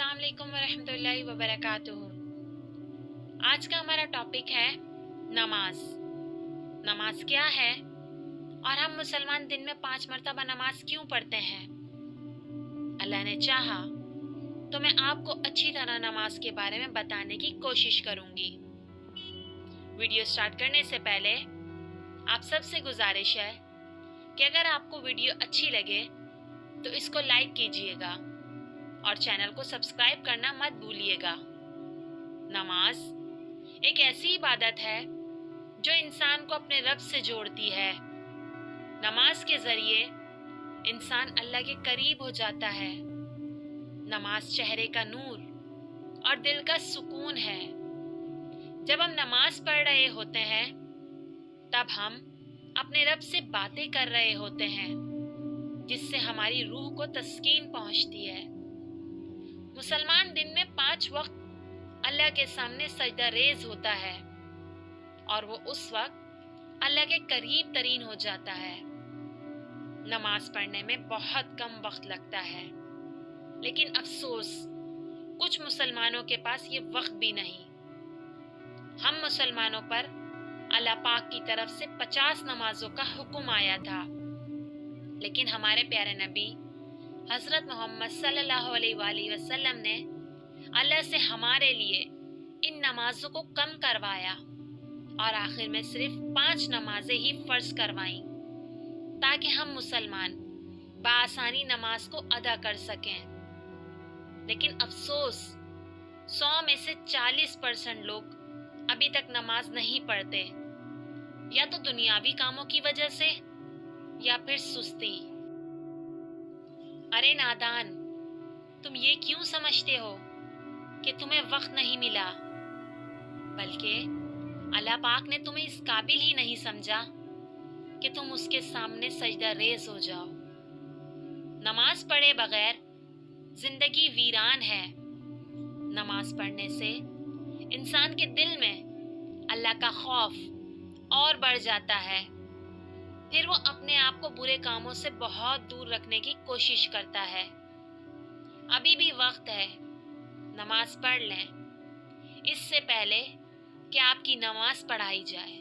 अस्सलाम वालेकुम वरहमतुल्लाहि वबरकातुहू। आज का हमारा टॉपिक है नमाज। नमाज क्या है और हम मुसलमान दिन में 5 मरतबा नमाज क्यों पढ़ते हैं? अल्लाह ने चाहा तो मैं आपको अच्छी तरह नमाज के बारे में बताने की कोशिश करूंगी। वीडियो स्टार्ट करने से पहले आप सबसे गुजारिश है कि अगर आपको वीडियो अच्छी लगे तो इसको लाइक कीजिएगा और चैनल को सब्सक्राइब करना मत भूलिएगा। नमाज एक ऐसी इबादत है जो इंसान को अपने रब से जोड़ती है। नमाज के जरिए इंसान अल्लाह के करीब हो जाता है। नमाज चेहरे का नूर और दिल का सुकून है। जब हम नमाज पढ़ रहे होते हैं तब हम अपने रब से बातें कर रहे होते हैं, जिससे हमारी रूह को तस्कीन पहुंचती है। मुसलमान दिन में 5 वक्त अल्लाह के सामने सजदा रेज होता है और वो उस वक्त अल्लाह के करीब तरीन हो जाता है। नमाज पढ़ने में बहुत कम वक्त लगता है, लेकिन अफसोस कुछ मुसलमानों के पास ये वक्त भी नहीं। हम मुसलमानों पर अल्लाह पाक की तरफ से 50 नमाजों का हुक्म आया था, लेकिन हमारे प्यारे नबी हज़रत मोहम्मद सल्लल्लाहु अलैहि वसल्लम ने अल्लाह से हमारे लिए इन नमाजों को कम करवाया और आखिर में सिर्फ 5 नमाजें ही फर्ज करवाईं, ताकि हम मुसलमान बआसानी नमाज को अदा कर सकें। लेकिन अफसोस 100 में से 40% लोग अभी तक नमाज नहीं पढ़ते, या तो दुनियावी कामों की वजह से या फिर सुस्ती। अरे नादान, तुम ये क्यों समझते हो कि तुम्हें वक्त नहीं मिला, बल्कि अल्लाह पाक ने तुम्हें इस काबिल ही नहीं समझा कि तुम उसके सामने सजदा रेज हो जाओ। नमाज पढ़े बगैर जिंदगी वीरान है। नमाज पढ़ने से इंसान के दिल में अल्लाह का खौफ और बढ़ जाता है। फिर वो अपने आप को बुरे कामों से बहुत दूर रखने की कोशिश करता है। अभी भी वक्त है, नमाज पढ़ लें इससे पहले कि आपकी नमाज पढ़ाई जाए।